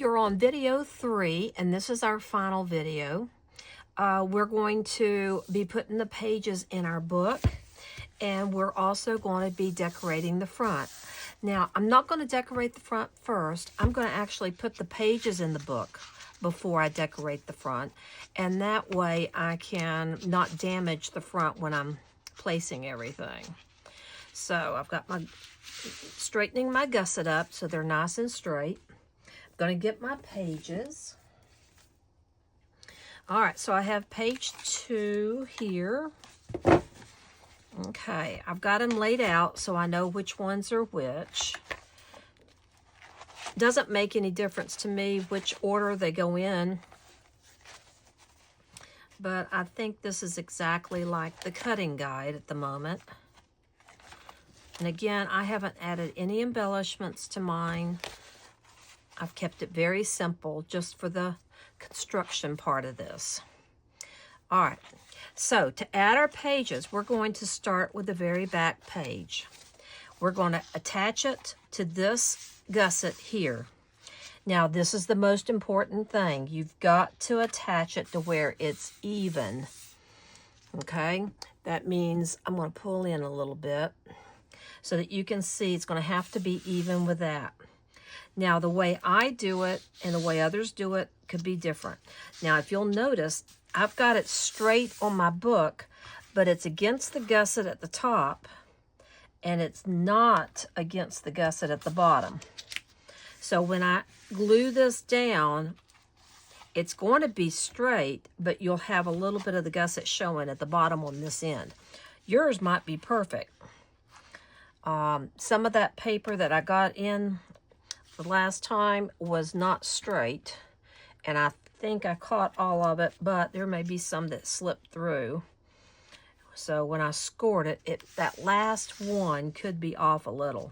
you're on video 3, and this is our final video. We're going to be putting the pages in our book, and we're also going to be decorating the front. Now, I'm not going to decorate the front first. I'm going to actually put the pages in the book before I decorate the front, and that way I can not damage the front when I'm placing everything. So I've got my straightening my gusset up so they're nice and straight. I'm going to get my pages. All right, so I have page 2 here. Okay, I've got them laid out so I know which ones are which. Doesn't make any difference to me which order they go in, but I think this is exactly like the cutting guide at the moment. And again, I haven't added any embellishments to mine. I've kept it very simple just for the construction part of this. All right, so to add our pages, we're going to start with the very back page. We're going to attach it to this gusset here. Now, this is the most important thing. You've got to attach it to where it's even. Okay, that means I'm going to pull in a little bit so that you can see it's going to have to be even with that. Now, the way I do it and the way others do it could be different. Now, if you'll notice, I've got it straight on my book, but it's against the gusset at the top, and it's not against the gusset at the bottom. So when I glue this down, it's going to be straight, but you'll have a little bit of the gusset showing at the bottom on this end. Yours might be perfect. Some of that paper that I got in the last time was not straight, and I think I caught all of it, but there may be some that slipped through. So when I scored it, that last one could be off a little.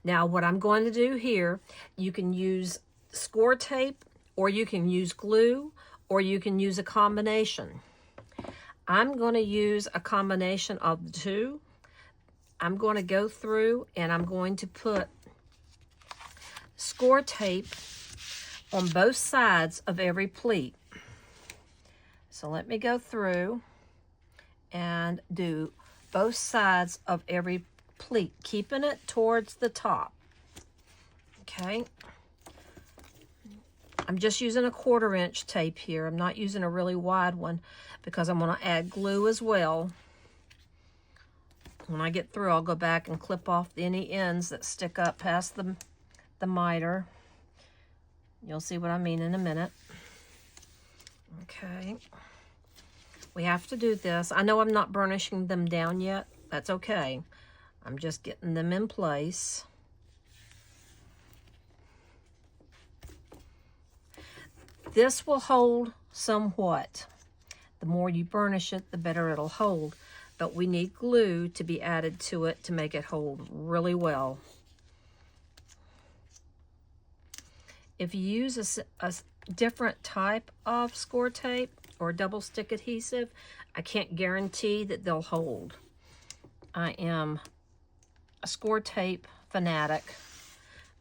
Now, what I'm going to do here, you can use score tape, or you can use glue, or you can use a combination. I'm going to use a combination of the two. I'm going to go through and I'm going to put score tape on both sides of every pleat. So let me go through and do both sides of every pleat, keeping it towards the top. Okay. I'm just using a 1/4 inch tape here. I'm not using a really wide one because I'm going to add glue as well. When I get through, I'll go back and clip off any ends that stick up past the miter. You'll see what I mean in a minute. Okay. We have to do this. I know I'm not burnishing them down yet. That's okay. I'm just getting them in place. This will hold somewhat. The more you burnish it, the better it'll hold. But we need glue to be added to it to make it hold really well. If you use a different type of score tape or double stick adhesive, I can't guarantee that they'll hold. I am a score tape fanatic.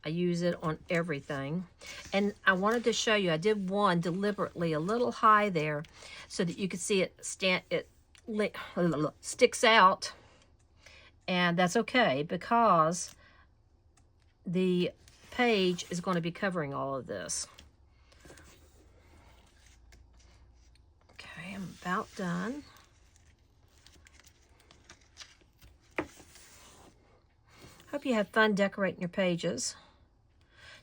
I use it on everything. And I wanted to show you, I did one deliberately a little high there so that you could see it sticks out, and that's okay because the page is going to be covering all of this. Okay, I'm about done. Hope you have fun decorating your pages.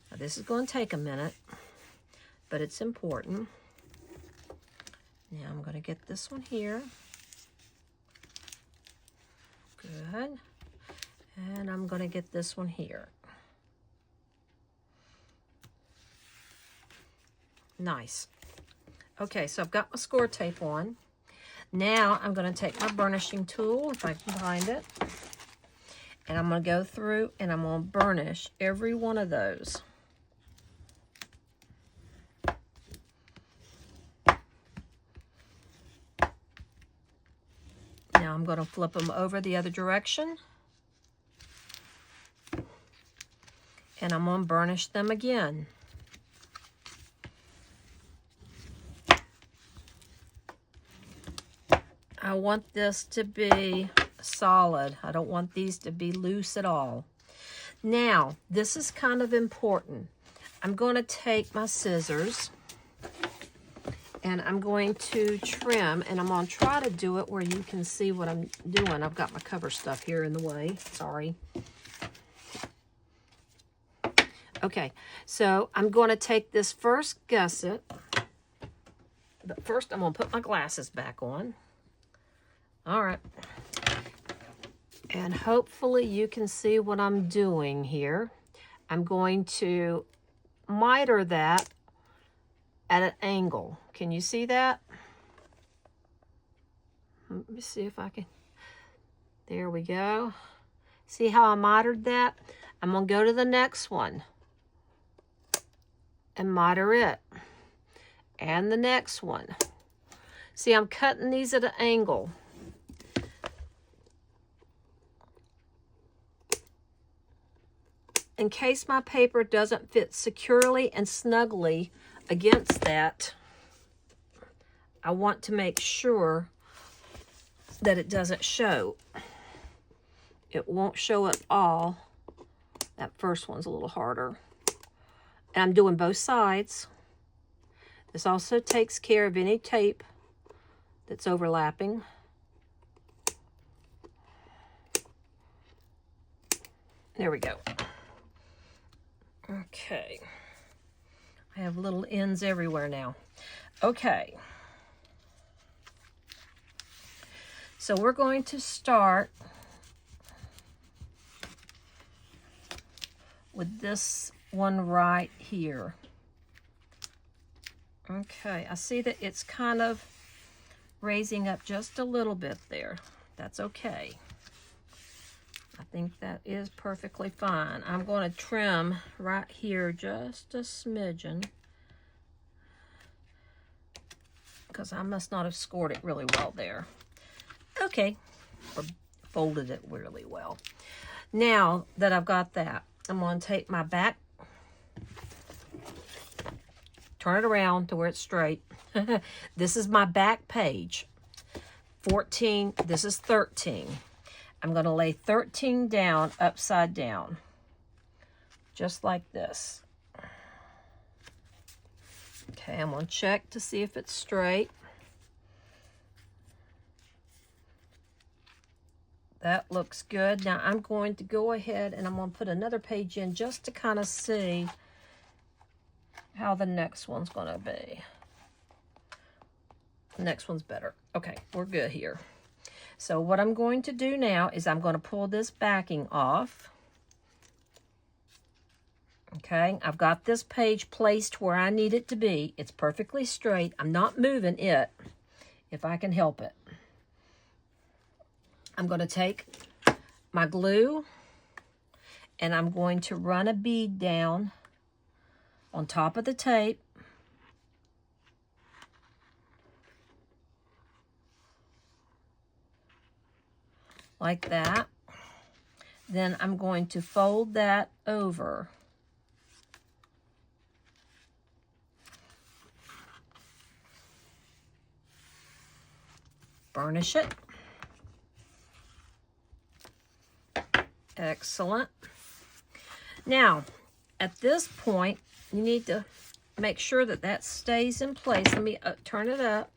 Now, this is going to take a minute, but it's important. Now I'm going to get this one here. Good. And I'm going to get this one here. Nice. Okay, so I've got my score tape on. Now I'm going to take my burnishing tool, if I can find it, and I'm going to go through and I'm going to burnish every one of those. Now I'm going to flip them over the other direction. And I'm going to burnish them again. I want this to be solid. I don't want these to be loose at all. Now, this is kind of important. I'm going to take my scissors and I'm going to trim, and I'm going to try to do it where you can see what I'm doing. I've got my cover stuff here in the way. Sorry. Okay, so I'm going to take this first gusset, but first I'm going to put my glasses back on. All right. And hopefully you can see what I'm doing here. I'm going to miter that at an angle. Can you see that? Let me see if I can. There we go. See how I mitered that? I'm going to go to the next one and miter it. And the next one. See, I'm cutting these at an angle. In case my paper doesn't fit securely and snugly against that, I want to make sure that it doesn't show. It won't show at all. That first one's a little harder. And I'm doing both sides. This also takes care of any tape that's overlapping. There we go. Okay. I have little ends everywhere now. Okay. So we're going to start with this one right here. Okay, I see that it's kind of raising up just a little bit there. That's okay. I think that is perfectly fine. I'm going to trim right here just a smidgen because I must not have scored it really well there. Okay, or folded it really well. Now that I've got that, I'm going to take my back, turn it around to where it's straight. This is my back page. 14, this is 13. I'm going to lay 13 down upside down, just like this. Okay, I'm going to check to see if it's straight. That looks good. Now I'm going to go ahead and I'm going to put another page in just to kind of see how the next one's going to be. The next one's better. Okay, we're good here. So what I'm going to do now is I'm going to pull this backing off. Okay, I've got this page placed where I need it to be. It's perfectly straight. I'm not moving it if I can help it. I'm going to take my glue and I'm going to run a bead down on top of the tape. Like that. Then I'm going to fold that over. Burnish it. Excellent. Now, at this point, you need to make sure that that stays in place. Let me turn it up.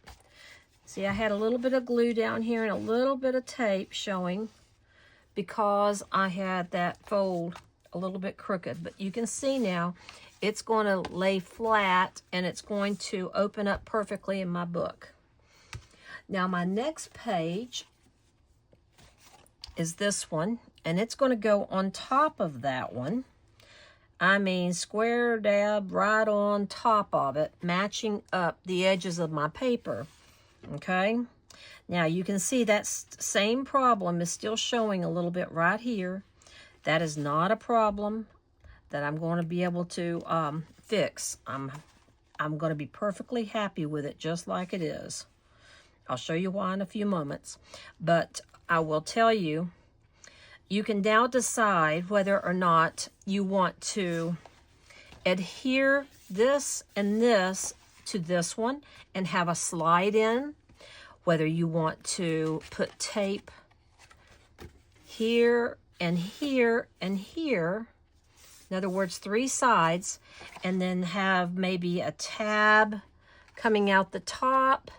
See, I had a little bit of glue down here and a little bit of tape showing because I had that fold a little bit crooked. But you can see now it's going to lay flat and it's going to open up perfectly in my book. Now, my next page is this one, and it's going to go on top of that one. I mean, square dab right on top of it, matching up the edges of my paper. Okay, now you can see that same problem is still showing a little bit right here. That is not a problem that I'm going to be able to fix. I'm going to be perfectly happy with it just like it is. I'll show you why in a few moments, but I will tell you, you can now decide whether or not you want to adhere this and this to this one and have a slide in, whether you want to put tape here and here and here, in other words, 3 sides, and then have maybe a tab coming out the top.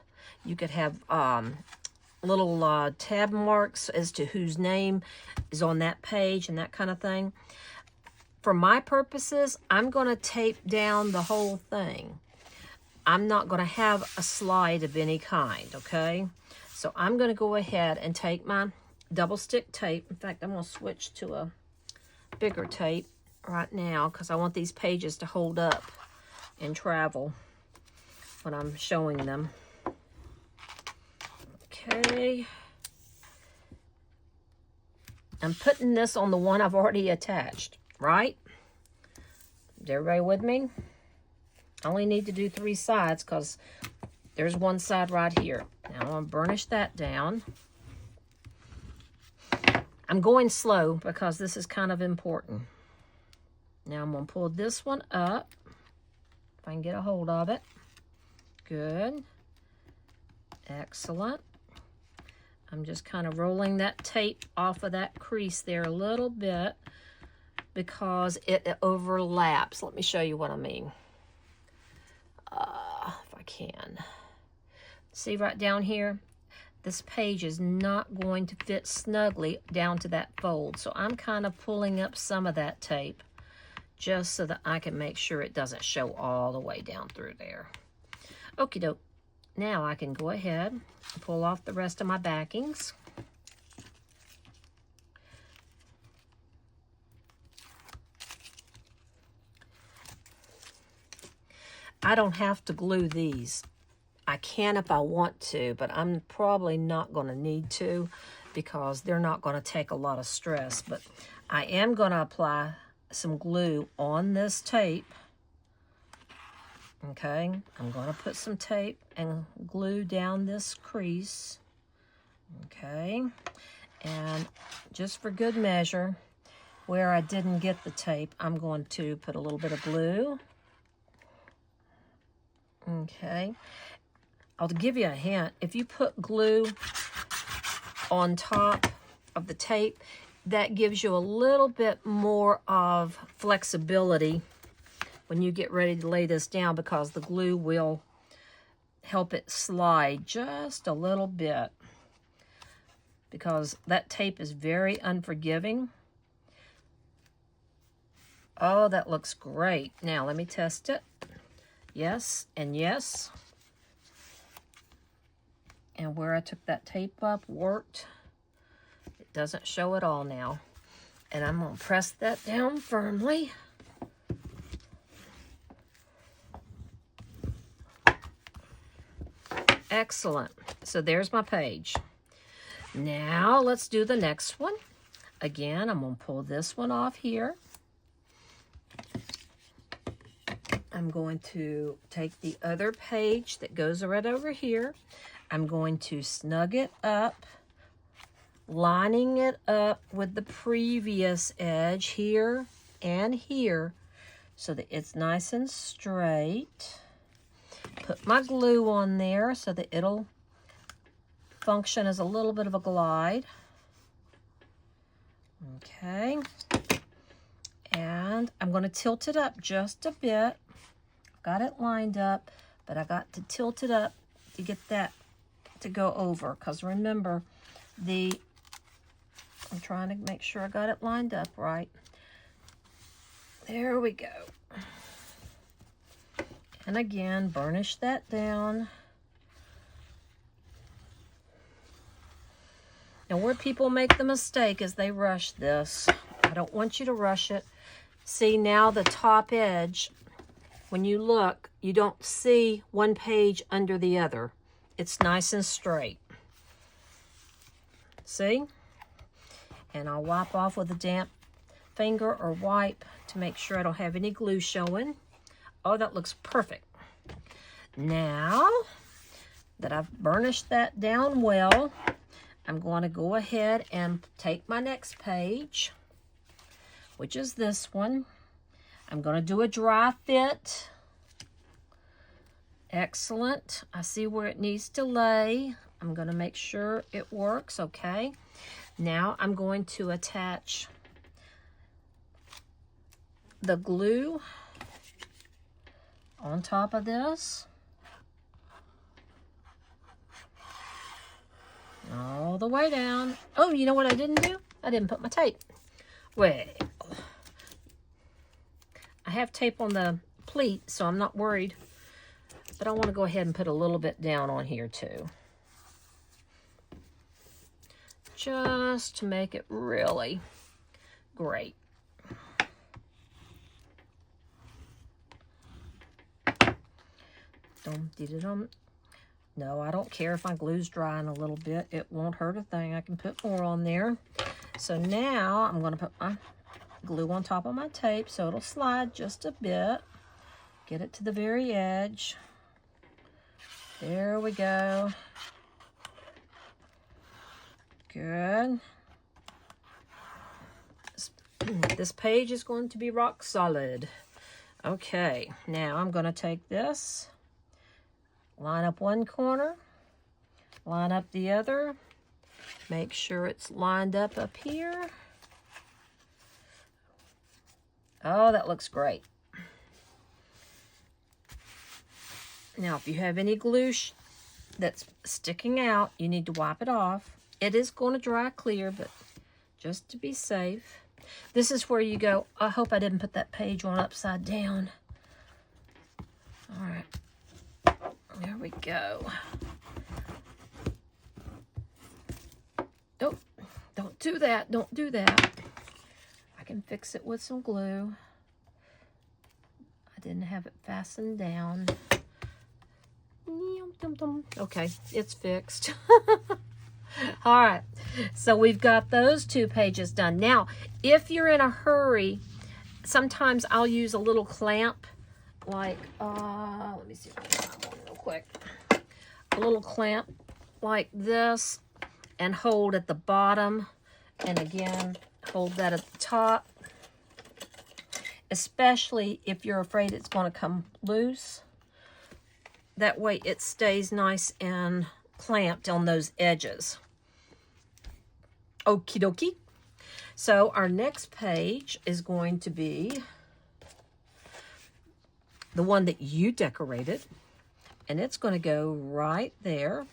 You could have little tab marks as to whose name is on that page and that kind of thing. For my purposes, I'm going to tape down the whole thing. I'm not going to have a slide of any kind, okay? So I'm going to go ahead and take my double stick tape. In fact, I'm going to switch to a bigger tape right now because I want these pages to hold up and travel when I'm showing them. Okay. I'm putting this on the one I've already attached, right? Is everybody with me? I only need to do 3 sides because there's one side right here. Now I'm going to burnish that down. I'm going slow because this is kind of important. Now I'm going to pull this one up, if I can get a hold of it. Good. Excellent. I'm just kind of rolling that tape off of that crease there a little bit because it overlaps. Let me show you what I mean. If I can. See right down here? This page is not going to fit snugly down to that fold. So I'm kind of pulling up some of that tape just so that I can make sure it doesn't show all the way down through there. Okie doke. Now I can go ahead and pull off the rest of my backings. I don't have to glue these. I can if I want to, but I'm probably not going to need to because they're not going to take a lot of stress. But I am going to apply some glue on this tape. Okay, I'm going to put some tape and glue down this crease. Okay, and just for good measure, where I didn't get the tape, I'm going to put a little bit of glue. Okay, I'll give you a hint. If you put glue on top of the tape, that gives you a little bit more of flexibility when you get ready to lay this down because the glue will help it slide just a little bit because that tape is very unforgiving. Oh, that looks great. Now let me test it. Yes and yes. And where I took that tape up worked. It doesn't show at all now. And I'm going to press that down firmly. Excellent. So there's my page. Now let's do the next one. Again, I'm going to pull this one off here. I'm going to take the other page that goes right over here. I'm going to snug it up, lining it up with the previous edge here and here so that it's nice and straight. Put my glue on there so that it'll function as a little bit of a glide. Okay. And I'm going to tilt it up just a bit. Got it lined up, but I got to tilt it up to get that to go over. Because remember, I'm trying to make sure I got it lined up right. There we go. And again, burnish that down. Now, where people make the mistake is they rush this. I don't want you to rush it. See, now the top edge, when you look, you don't see one page under the other. It's nice and straight. See? And I'll wipe off with a damp finger or wipe to make sure I don't have any glue showing. Oh, that looks perfect. Now that I've burnished that down well, I'm going to go ahead and take my next page, which is this one. I'm going to do a dry fit. Excellent. I see where it needs to lay. I'm going to make sure it works, okay? Now I'm going to attach the glue on top of this. All the way down. Oh, you know what I didn't do? I didn't put my tape. Well, I have tape on the pleat, so I'm not worried. But I want to go ahead and put a little bit down on here too. Just to make it really great. Dum-dee-da-dum. No, I don't care if my glue's drying a little bit. It won't hurt a thing. I can put more on there. So now I'm going to put my glue on top of my tape so it'll slide just a bit. Get it to the very edge. There we go. Good. This page is going to be rock solid. Okay, now I'm going to take this, line up one corner, line up the other, make sure it's lined up here. Oh, that looks great. Now, if you have any glue that's sticking out, you need to wipe it off. It is going to dry clear, but just to be safe. This is where you go, I hope I didn't put that page on upside down. All right, there we go. Oh, don't do that, don't do that. I can fix it with some glue. I didn't have it fastened down. Okay, it's fixed. All right, so we've got those two pages done. Now, if you're in a hurry, sometimes I'll use a little clamp, like, let me see if I can find one real quick. A little clamp like this, and hold at the bottom, and again, hold that at the top, especially if you're afraid it's going to come loose. That way it stays nice and clamped on those edges. Okie dokie. So our next page is going to be the one that you decorated, and it's going to go right there.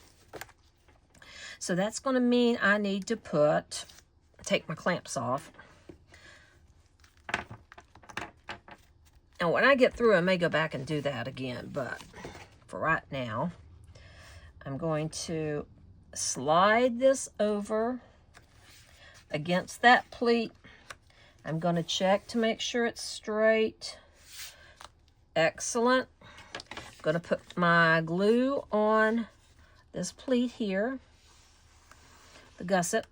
So that's going to mean I need to take my clamps off. And when I get through, I may go back and do that again, but for right now, I'm going to slide this over against that pleat. I'm going to check to make sure it's straight. Excellent. I'm going to put my glue on this pleat here, the gusset.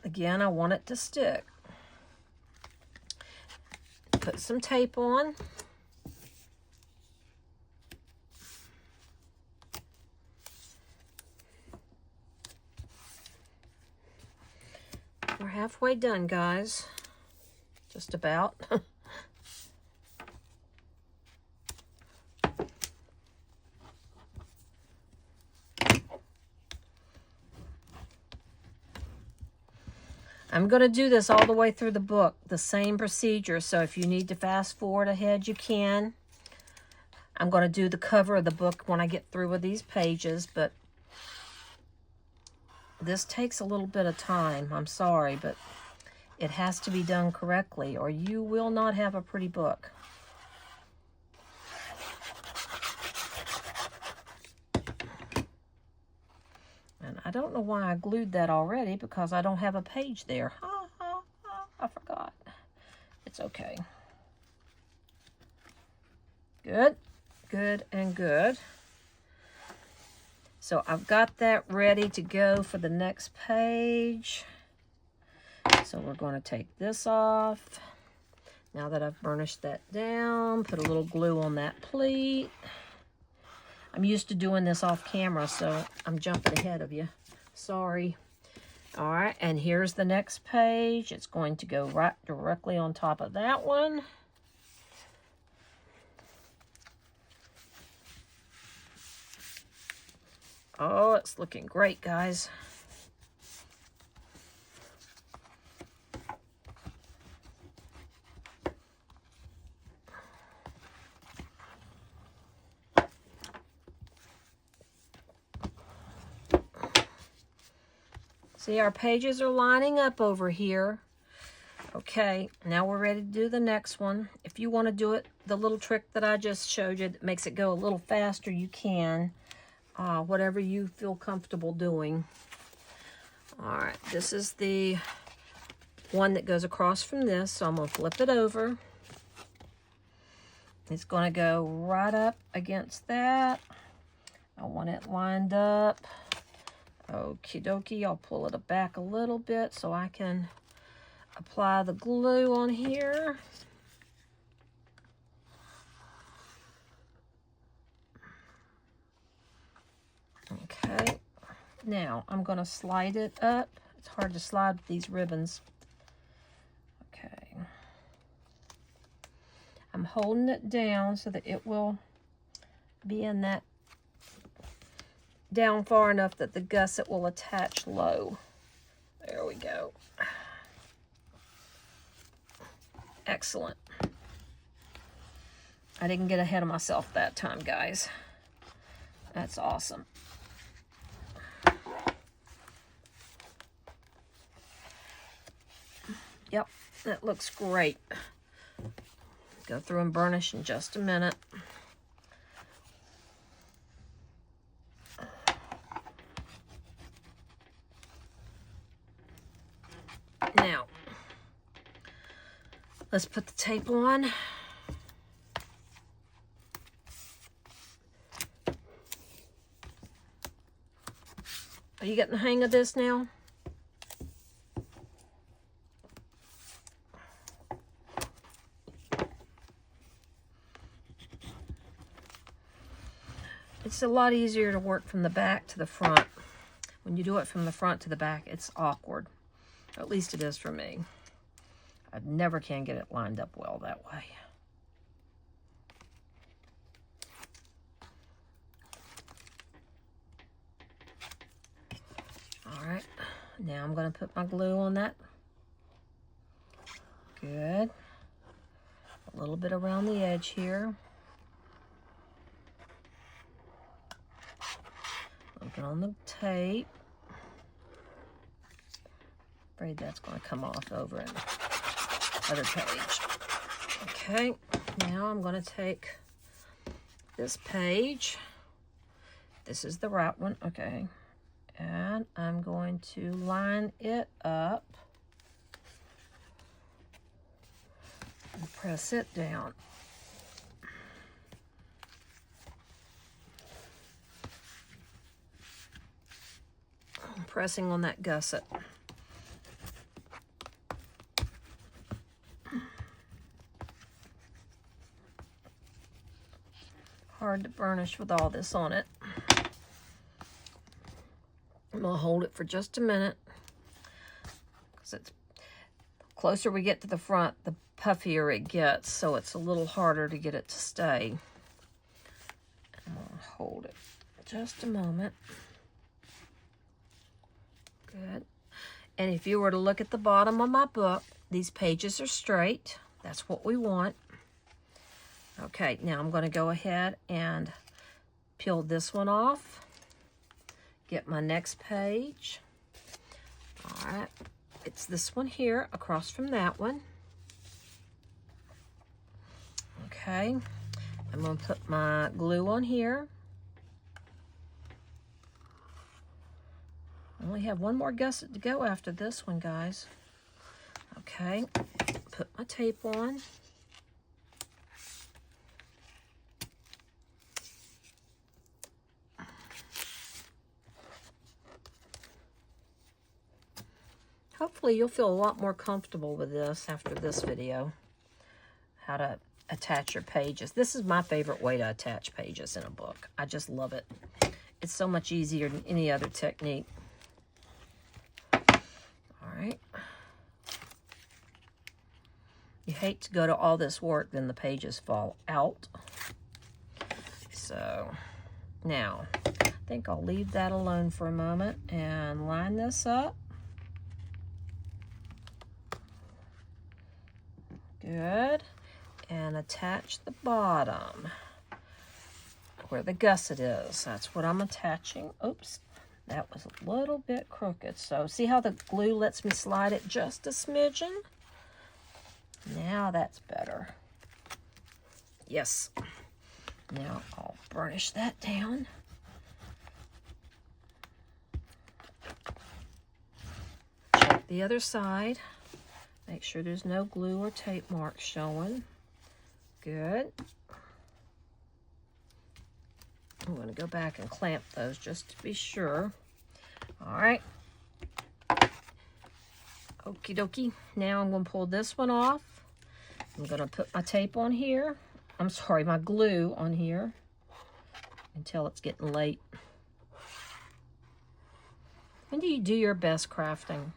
Again, I want it to stick. Put some tape on. We're halfway done, guys. Just about. I'm going to do this all the way through the book, the same procedure. So if you need to fast forward ahead, you can. I'm going to do the cover of the book when I get through with these pages, but this takes a little bit of time. I'm sorry, but it has to be done correctly or you will not have a pretty book. And I don't know why I glued that already because I don't have a page there. I forgot. It's okay. Good, good, and good. So I've got that ready to go for the next page. So we're going to take this off. Now that I've burnished that down, put a little glue on that pleat. I'm used to doing this off camera, so I'm jumping ahead of you. Sorry. All right, and here's the next page. It's going to go right directly on top of that one. Oh, it's looking great, guys. See, our pages are lining up over here. Okay, now we're ready to do the next one. If you want to do it, the little trick that I just showed you that makes it go a little faster, you can. Whatever you feel comfortable doing. All right, this is the one that goes across from this, so I'm going to flip it over. It's going to go right up against that. I want it lined up. Okie dokie, I'll pull it back a little bit so I can apply the glue on here. Okay, now I'm going to slide it up. It's hard to slide with these ribbons. Okay. I'm holding it down so that it will be in that down far enough that the gusset will attach low. There we go. Excellent. I didn't get ahead of myself that time, guys. That's awesome. Yep, that looks great. Go through and burnish in just a minute. Now, let's put the tape on. Are you getting the hang of this now? It's a lot easier to work from the back to the front. When you do it from the front to the back, it's awkward. At least it is for me. I never can get it lined up well that way. All right, now I'm going to put my glue on that. Good. A little bit around the edge here. Looking on the tape. Afraid that's going to come off over in the other page. Okay, now I'm going to take this page. This is the right one, okay. And I'm going to line it up and press it down. I'm pressing on that gusset. Hard to burnish with all this on it. I'm going to hold it for just a minute because it's closer we get to the front, the puffier it gets, so it's a little harder to get it to stay. I'm going to hold it just a moment. Good. And if you were to look at the bottom of my book, these pages are straight. That's what we want. Okay, now I'm going to go ahead and peel this one off. Get my next page. All right, it's this one here across from that one. Okay, I'm going to put my glue on here. I only have one more gusset to go after this one, guys. Okay, put my tape on. Hopefully you'll feel a lot more comfortable with this after this video. How to attach your pages. This is my favorite way to attach pages in a book. I just love it. It's so much easier than any other technique. All right. You hate to go to all this work, then the pages fall out. So now I think I'll leave that alone for a moment and line this up. Good. And attach the bottom where the gusset is. That's what I'm attaching. Oops, that was a little bit crooked. So see how the glue lets me slide it just a smidgen? Now that's better. Yes. Now I'll burnish that down. Check the other side. Make sure there's no glue or tape marks showing. Good. I'm going to go back and clamp those just to be sure. All right. Okie dokie. Now I'm going to pull this one off. I'm going to put my tape on here. I'm sorry, my glue on here until it's getting late. When do you do your best crafting?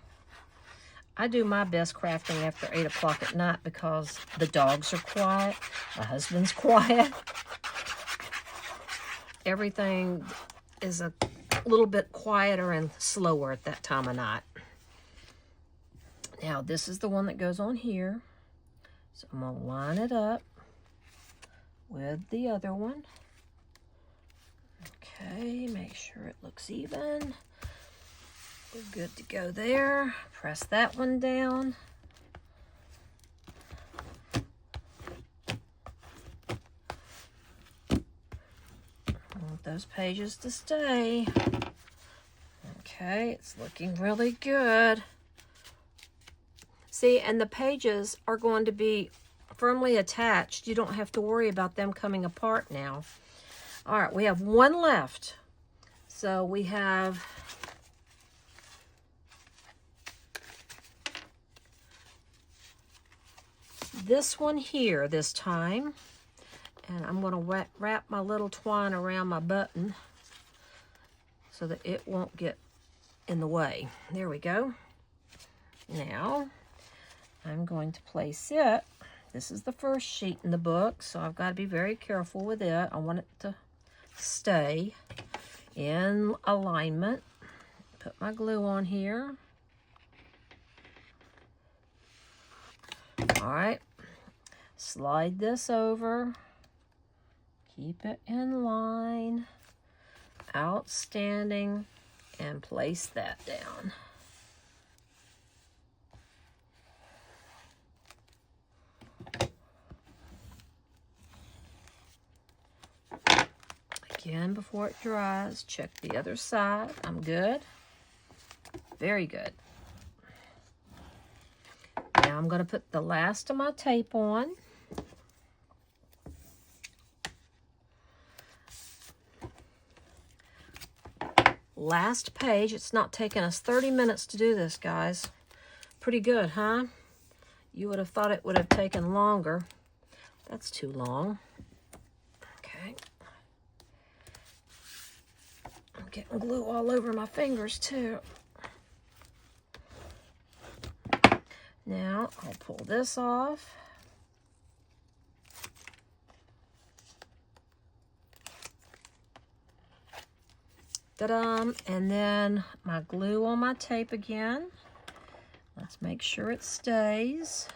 I do my best crafting after 8 o'clock at night because the dogs are quiet, my husband's quiet. Everything is a little bit quieter and slower at that time of night. Now, this is the one that goes on here. So I'm going to line it up with the other one. Okay, make sure it looks even. We're good to go there. Press that one down. I want those pages to stay. Okay, it's looking really good. See, and the pages are going to be firmly attached. You don't have to worry about them coming apart now. All right, we have one left. So we have this one here this time. And I'm going to wrap my little twine around my button so that it won't get in the way. There we go. Now, I'm going to place it. This is the first sheet in the book, so I've got to be very careful with it. I want it to stay in alignment. Put my glue on here. All right. Slide this over. Keep it in line. Outstanding. And place that down. Again, before it dries, check the other side. I'm good. Very good. Now I'm going to put the last of my tape on. Last page. It's not taking us 30 minutes to do this, guys. Pretty good, huh? You would have thought it would have taken longer. That's too long. Okay. I'm getting glue all over my fingers, too. Now, I'll pull this off. Ta-da! And then my glue on my tape again. Let's make sure it stays.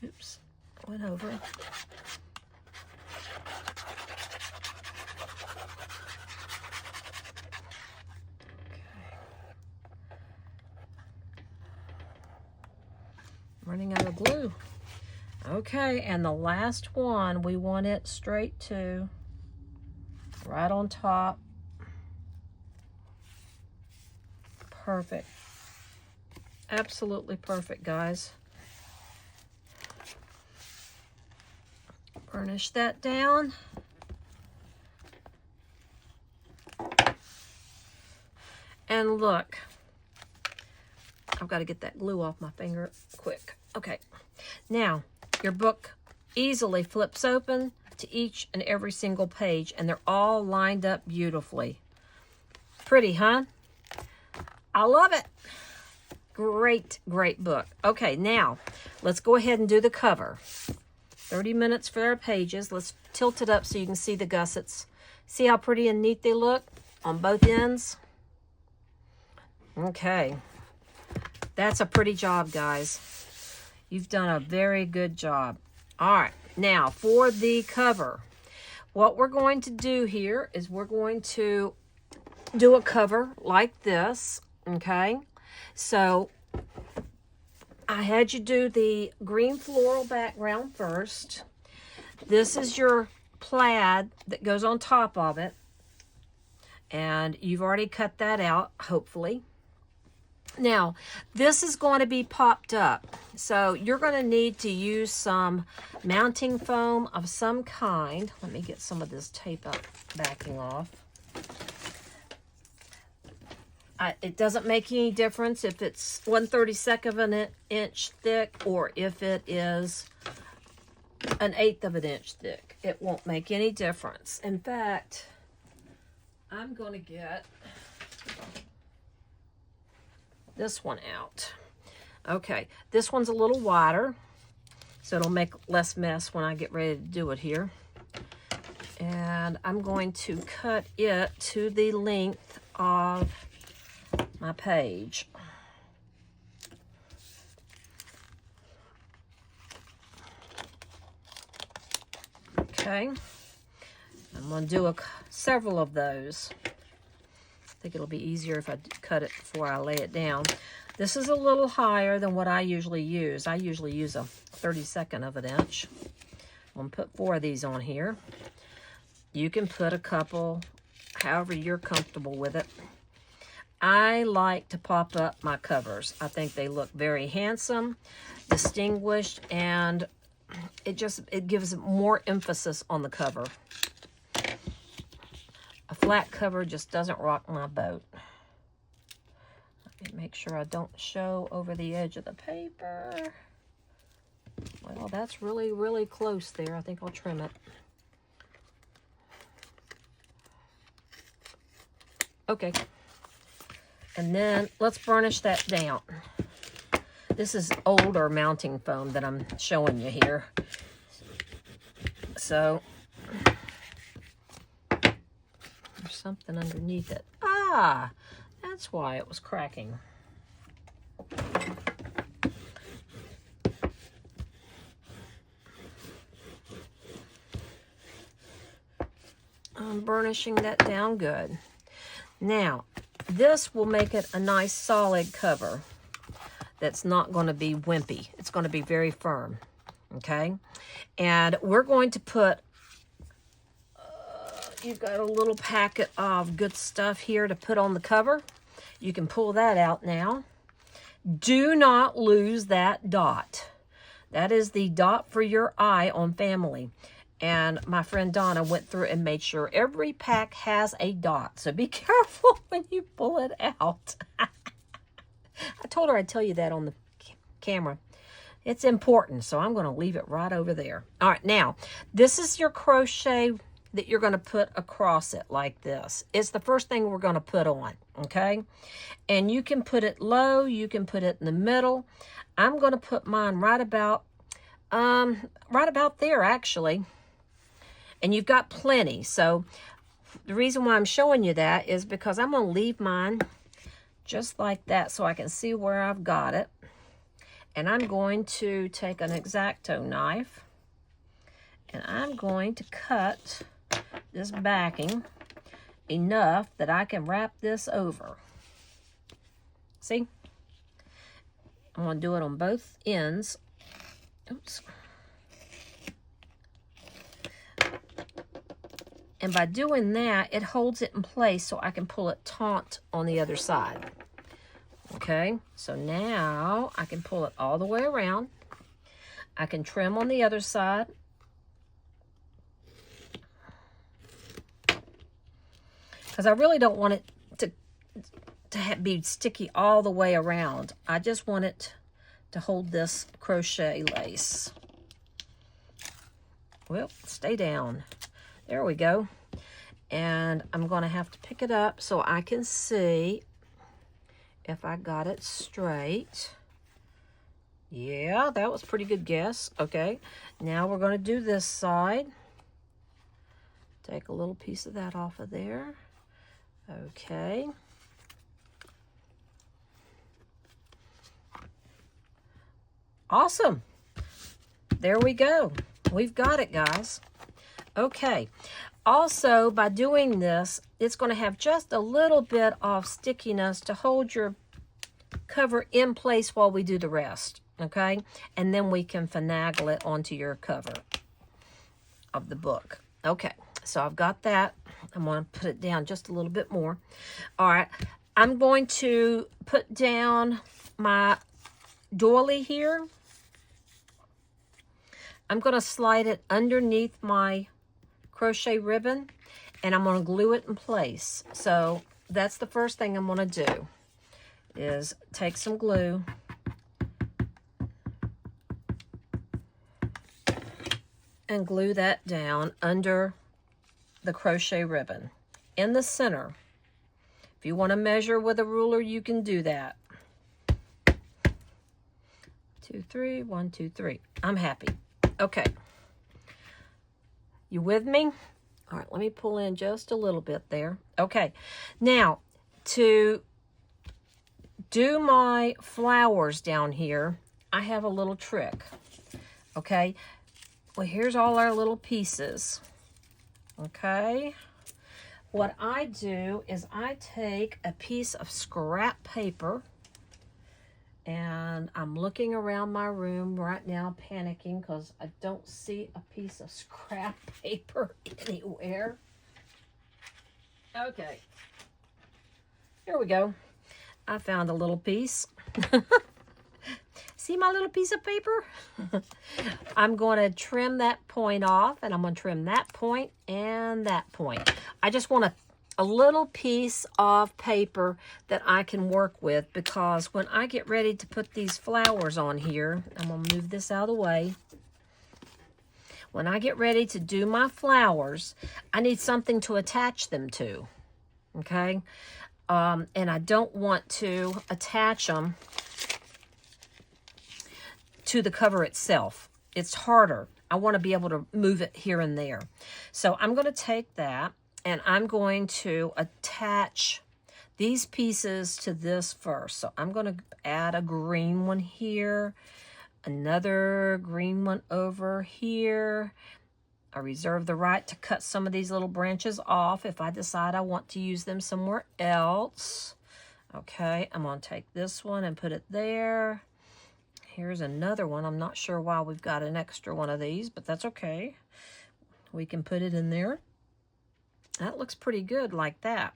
Oops, went over. Running out of glue. Okay, and the last one, we want it straight to right on top. Perfect. Absolutely perfect, guys. Burnish that down. And look, I've got to get that glue off my finger quick. Okay, now your book easily flips open to each and every single page, and they're all lined up beautifully. Pretty, huh? I love it. Great, great book. Okay, now let's go ahead and do the cover. 30 minutes for our pages. Let's tilt it up so you can see the gussets. See how pretty and neat they look on both ends? Okay. That's a pretty job, guys. You've done a very good job. All right, now for the cover. What we're going to do here is we're going to do a cover like this, okay? So I had you do the green floral background first. This is your plaid that goes on top of it. And you've already cut that out, hopefully. Now, this is going to be popped up. So you're going to need to use some mounting foam of some kind. Let me get some of this tape up, backing off. It doesn't make any difference if it's 1/32 of an inch thick or if it is 1/8 of an inch thick. It won't make any difference. In fact, I'm going to get this one out. Okay, this one's a little wider, so it'll make less mess when I get ready to do it here. And I'm going to cut it to the length of my page. Okay, I'm going to do several of those. I think it'll be easier if I cut it before I lay it down. This is a little higher than what I usually use. I usually use a 1/32 of an inch. I'm going to put 4 of these on here. You can put a couple, however you're comfortable with it. I like to pop up my covers. I think they look very handsome, distinguished, and it gives more emphasis on the cover. A flat cover just doesn't rock my boat. Let me make sure I don't show over the edge of the paper. Well, that's really, really close there. I think I'll trim it. Okay. And then let's burnish that down. This is older mounting foam that I'm showing you here. So there's something underneath it. Ah, that's why it was cracking. I'm burnishing that down good. Now, this will make it a nice solid cover that's not going to be wimpy. It's going to be very firm, okay? And we're going to put, you've got a little packet of good stuff here to put on the cover. You can pull that out now. Do not lose that dot. That is the dot for your eye on family. And my friend Donna went through and made sure every pack has a dot. So be careful when you pull it out. I told her I'd tell you that on the camera. It's important, so I'm going to leave it right over there. All right, now, this is your crochet that you're going to put across it like this. It's the first thing we're going to put on, okay? And you can put it low. You can put it in the middle. I'm going to put mine right about there, actually. And you've got plenty. So the reason why I'm showing you that is because I'm going to leave mine just like that so I can see where I've got it. And I'm going to take an X-Acto knife and I'm going to cut this backing enough that I can wrap this over. See? I'm going to do it on both ends. Oops. And by doing that, it holds it in place so I can pull it taut on the other side. Okay, so now I can pull it all the way around. I can trim on the other side. Because I really don't want it to be sticky all the way around. I just want it to hold this crochet lace. Well, stay down. There we go. And I'm going to have to pick it up so I can see if I got it straight. Yeah, that was a pretty good guess. Okay, now we're going to do this side. Take a little piece of that off of there. Okay. Awesome. There we go. We've got it, guys. Okay. Also, by doing this, it's going to have just a little bit of stickiness to hold your cover in place while we do the rest. Okay? And then we can finagle it onto your cover of the book. Okay. So I've got that. I'm going to put it down just a little bit more. All right. I'm going to put down my doily here. I'm going to slide it underneath my crochet ribbon, and I'm going to glue it in place. So that's the first thing I'm going to do, is take some glue and glue that down under the crochet ribbon in the center. If you want to measure with a ruler, you can do that. 2, 3, 1, 2, 3. I'm happy. Okay. You with me? All right, let me pull in just a little bit there. Okay. Now, to do my flowers down here, I have a little trick. Okay. Well, here's all our little pieces. Okay. What I do is I take a piece of scrap paper, and I'm looking around my room right now, panicking because I don't see a piece of scrap paper anywhere. Okay. Here we go. I found a little piece. See my little piece of paper? I'm going to trim that point off, and I'm going to trim that point and that point. I just want a little piece of paper that I can work with, because when I get ready to put these flowers on here, I'm going to move this out of the way. When I get ready to do my flowers, I need something to attach them to, okay? And I don't want to attach them to the cover itself. It's harder. I want to be able to move it here and there. So I'm going to take that, and I'm going to attach these pieces to this first. So I'm going to add a green one here, another green one over here. I reserve the right to cut some of these little branches off if I decide I want to use them somewhere else. Okay, I'm going to take this one and put it there. Here's another one. I'm not sure why we've got an extra one of these, but that's okay. We can put it in there. That looks pretty good like that.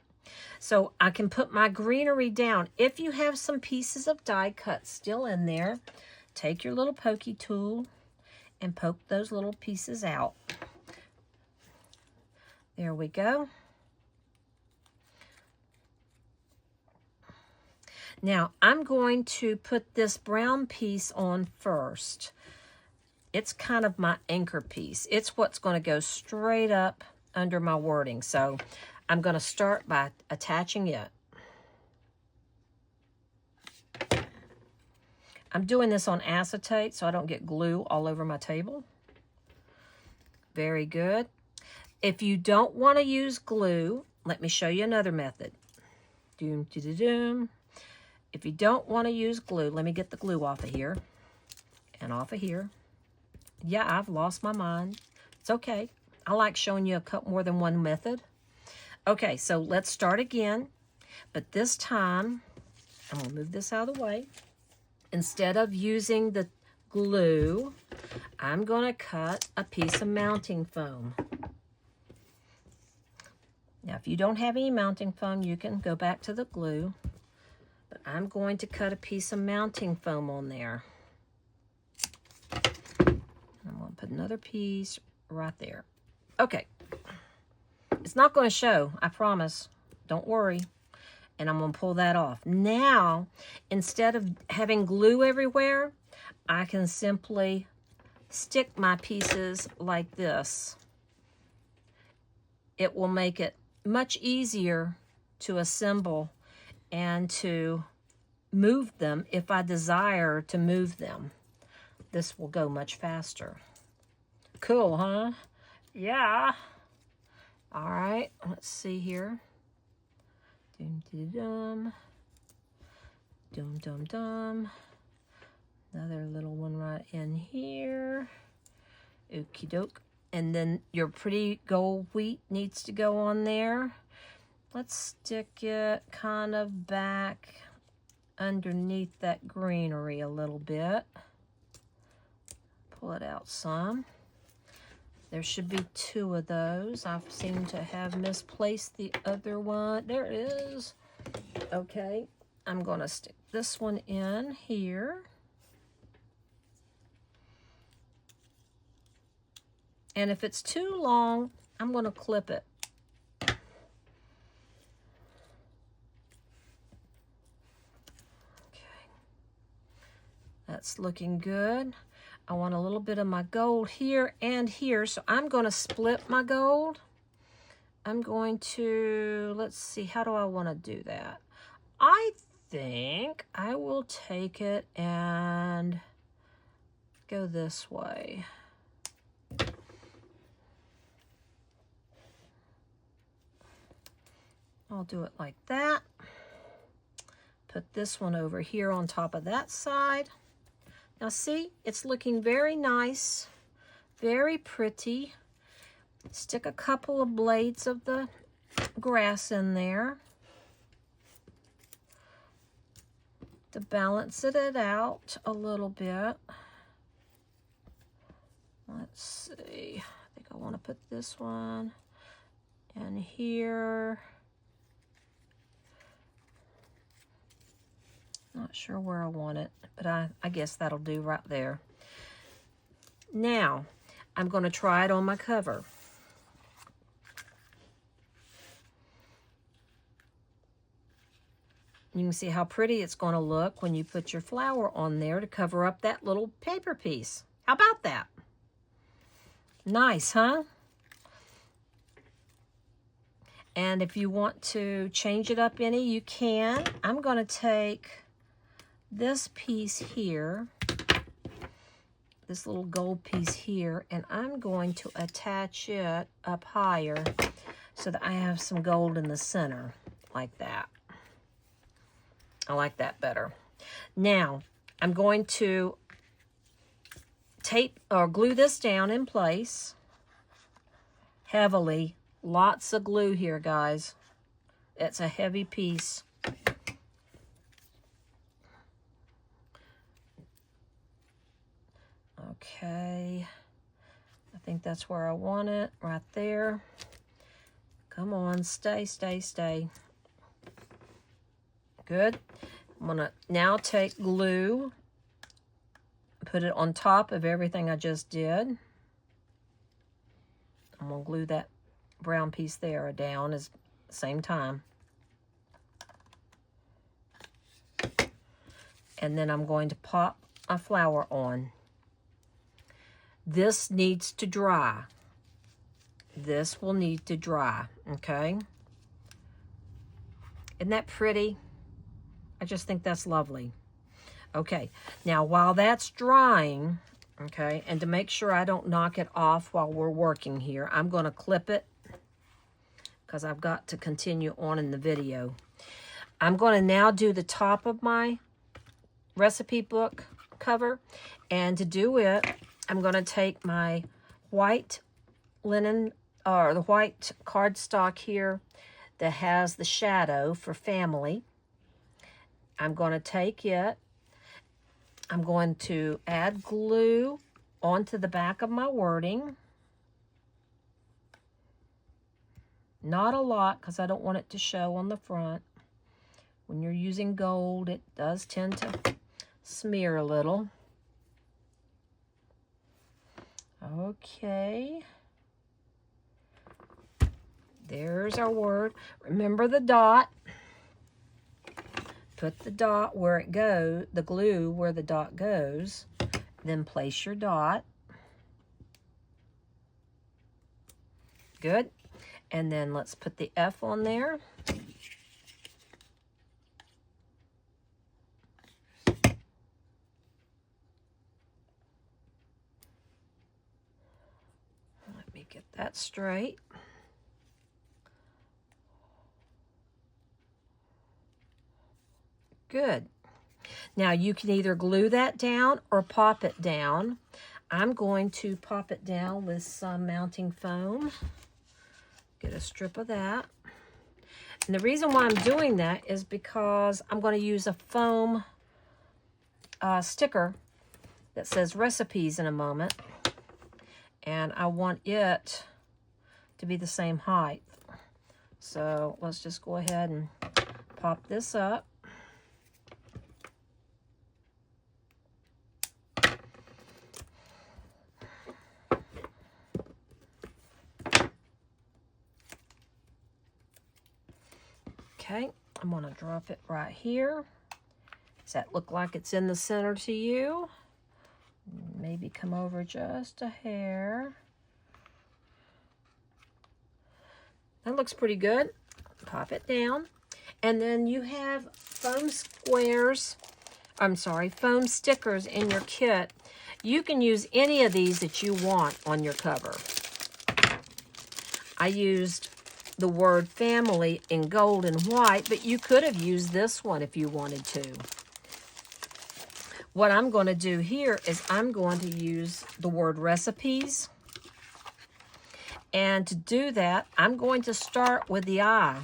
So I can put my greenery down. If you have some pieces of die cut still in there, take your little pokey tool and poke those little pieces out. There we go. Now, I'm going to put this brown piece on first. It's kind of my anchor piece. It's what's going to go straight up under my wording. So I'm going to start by attaching it. I'm doing this on acetate so I don't get glue all over my table. Very good. If you don't want to use glue, let me show you another method. Doom, doom, doom. If you don't want to use glue, let me get the glue off of here and off of here. Yeah, I've lost my mind. It's okay. I like showing you more than one method. Okay, so let's start again. But this time, I'm going to move this out of the way. Instead of using the glue, I'm going to cut a piece of mounting foam. Now, if you don't have any mounting foam, you can go back to the glue. But I'm going to cut a piece of mounting foam on there. I'm going to put another piece right there. Okay. It's not going to show, I promise. Don't worry. And I'm going to pull that off. Now, instead of having glue everywhere, I can simply stick my pieces like this. It will make it much easier to assemble and to move them if I desire to move them. This will go much faster. Cool, huh? Yeah. All right, let's see here. Dum-dum-dum. Dum-dum-dum. Another little one right in here. Okie doke. And then your pretty gold wheat needs to go on there. Let's stick it kind of back underneath that greenery a little bit. Pull it out some. There should be 2 of those. I seem to have misplaced the other one. There it is. Okay, I'm going to stick this one in here. And if it's too long, I'm going to clip it. Okay. That's looking good. I want a little bit of my gold here and here, so I'm going to split my gold. I'm going to, let's see, how do I want to do that? I think I will take it and go this way. I'll do it like that. Put this one over here on top of that side. Now see, it's looking very nice, very pretty. Stick a couple of blades of the grass in there to balance it out a little bit. Let's see, I think I want to put this one in here. Not sure where I want it, but I guess that'll do right there. Now, I'm going to try it on my cover. You can see how pretty it's going to look when you put your flower on there to cover up that little paper piece. How about that? Nice, huh? And if you want to change it up any, you can. I'm going to take this piece here, this little gold piece here, and I'm going to attach it up higher so that I have some gold in the center, like that. I like that better. Now, I'm going to tape or glue this down in place heavily. Lots of glue here, guys. It's a heavy piece. Okay, I think that's where I want it, right there. Come on, stay, stay, stay. Good. I'm gonna now take glue, put it on top of everything I just did. I'm gonna glue that brown piece there down at the same time. And then I'm going to pop a flower on. This needs to dry. This will need to dry, okay? Isn't that pretty? I just think that's lovely. Okay, now while that's drying, okay, and to make sure I don't knock it off while we're working here, I'm going to clip it because I've got to continue on in the video. I'm going to now do the top of my recipe book cover, and to do it, I'm going to take my white linen, or the white cardstock here that has the shadow for family. I'm going to take it, I'm going to add glue onto the back of my wording. Not a lot, because I don't want it to show on the front. When you're using gold, it does tend to smear a little. Okay. There's our word. Remember the dot. Put the dot where it goes, the glue where the dot goes. Then place your dot. Good. And then let's put the F on there. Get that straight. Good. Now you can either glue that down or pop it down. I'm going to pop it down with some mounting foam. Get a strip of that. And the reason why I'm doing that is because I'm going to use a foam sticker that says recipes in a moment. And I want it to be the same height. So let's just go ahead and pop this up. Okay, I'm going to drop it right here. Does that look like it's in the center to you? Maybe come over just a hair. That looks pretty good. Pop it down. And then you have foam squares, foam stickers in your kit. You can use any of these that you want on your cover. I used the word family in gold and white, but you could have used this one if you wanted to. What I'm going to do here is I'm going to use the word recipes. And to do that, I'm going to start with the eye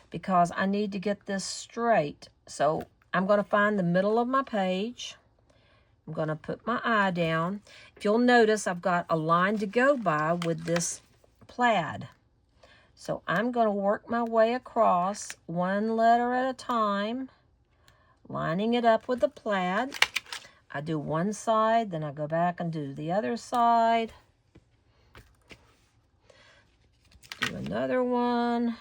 because I need to get this straight. So I'm going to find the middle of my page. I'm going to put my eye down. If you'll notice, I've got a line to go by with this plaid. So I'm going to work my way across one letter at a time, lining it up with the plaid. I do one side, then I go back and do the other side. Do another one.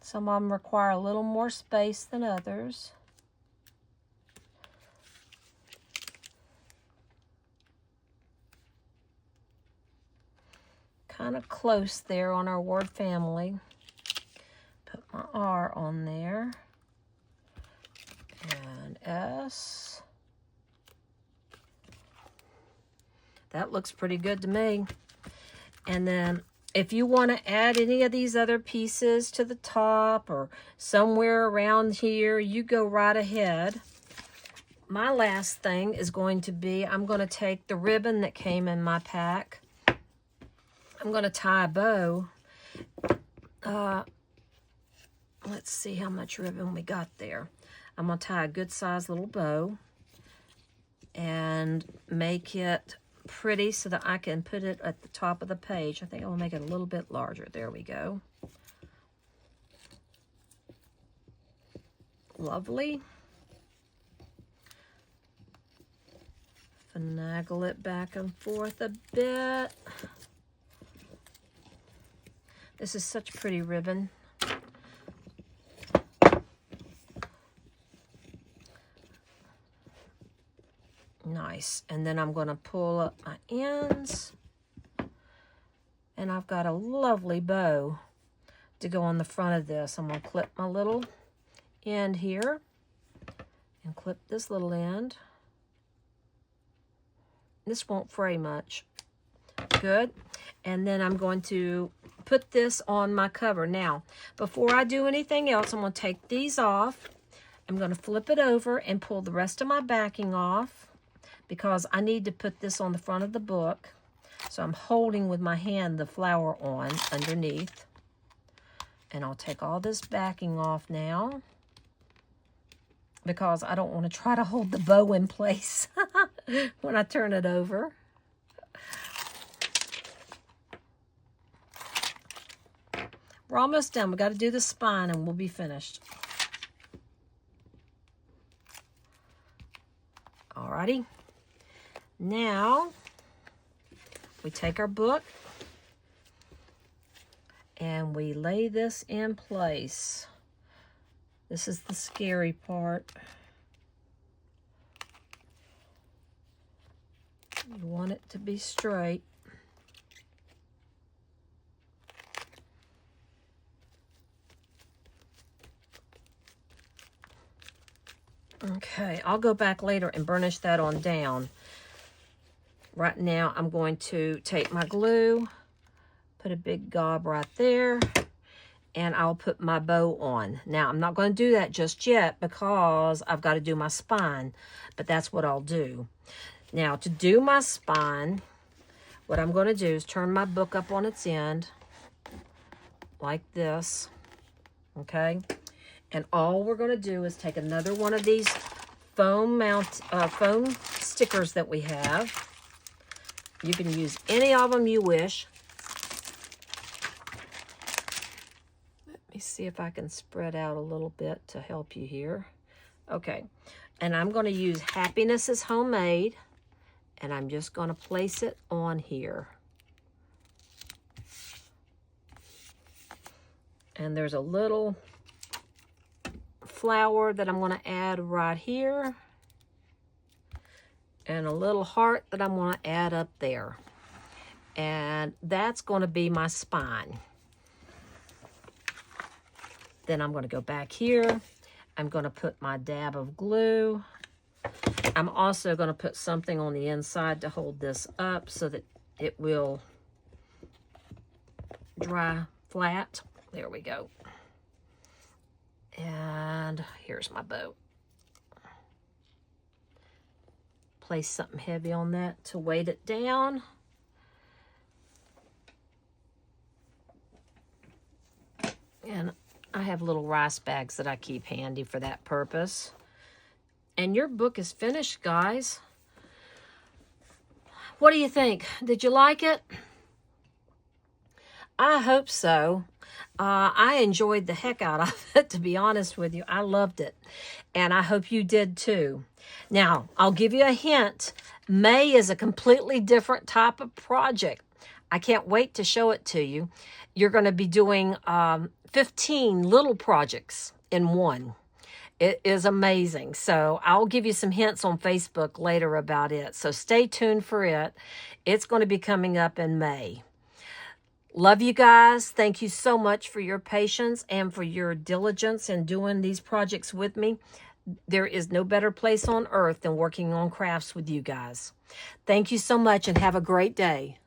Some of them require a little more space than others. Kind of close there on our word family. Put my R on there. And S. That looks pretty good to me. And then if you want to add any of these other pieces to the top or somewhere around here, you go right ahead. My last thing is going to be, I'm going to take the ribbon that came in my pack. I'm going to tie a bow. Let's see how much ribbon we got there. I'm going to tie a good sized little bow and make it pretty so that I can put it at the top of the page. I think I will make it a little bit larger. There we go. Lovely. Finagle it back and forth a bit. This is such pretty ribbon. Nice. And then I'm going to pull up my ends. And I've got a lovely bow to go on the front of this. I'm going to clip my little end here and clip this little end. This won't fray much. Good. And then I'm going to put this on my cover. Now, before I do anything else, I'm going to take these off. I'm going to flip it over and pull the rest of my backing off because I need to put this on the front of the book. So I'm holding with my hand the flower on underneath. And I'll take all this backing off now because I don't want to try to hold the bow in place when I turn it over. We're almost done. We got to do the spine and we'll be finished. Alrighty. Now, we take our book and we lay this in place. This is the scary part. You want it to be straight. Okay, I'll go back later and burnish that on down. Right now, I'm going to take my glue, put a big gob right there, and I'll put my bow on. Now, I'm not going to do that just yet because I've got to do my spine, but that's what I'll do. Now, to do my spine, what I'm going to do is turn my book up on its end, like this, okay? And all we're going to do is take another one of these foam stickers that we have. You can use any of them you wish. Let me see if I can spread out a little bit to help you here. Okay, and I'm going to use Happiness is Homemade, and I'm just going to place it on here. And there's a little flower that I'm going to add right here, and a little heart that I'm going to add up there. And that's going to be my spine. Then I'm going to go back here. I'm going to put my dab of glue. I'm also going to put something on the inside to hold this up so that it will dry flat. There we go. And here's my bow. Place something heavy on that to weight it down. And I have little rice bags that I keep handy for that purpose. And your book is finished, guys. What do you think? Did you like it? I hope so. I enjoyed the heck out of it, to be honest with you. I loved it. And I hope you did too. Now, I'll give you a hint. May is a completely different type of project. I can't wait to show it to you. You're going to be doing 15 little projects in one. It is amazing. So I'll give you some hints on Facebook later about it. So stay tuned for it. It's going to be coming up in May. Love you guys. Thank you so much for your patience and for your diligence in doing these projects with me. There is no better place on earth than working on crafts with you guys. Thank you so much and have a great day.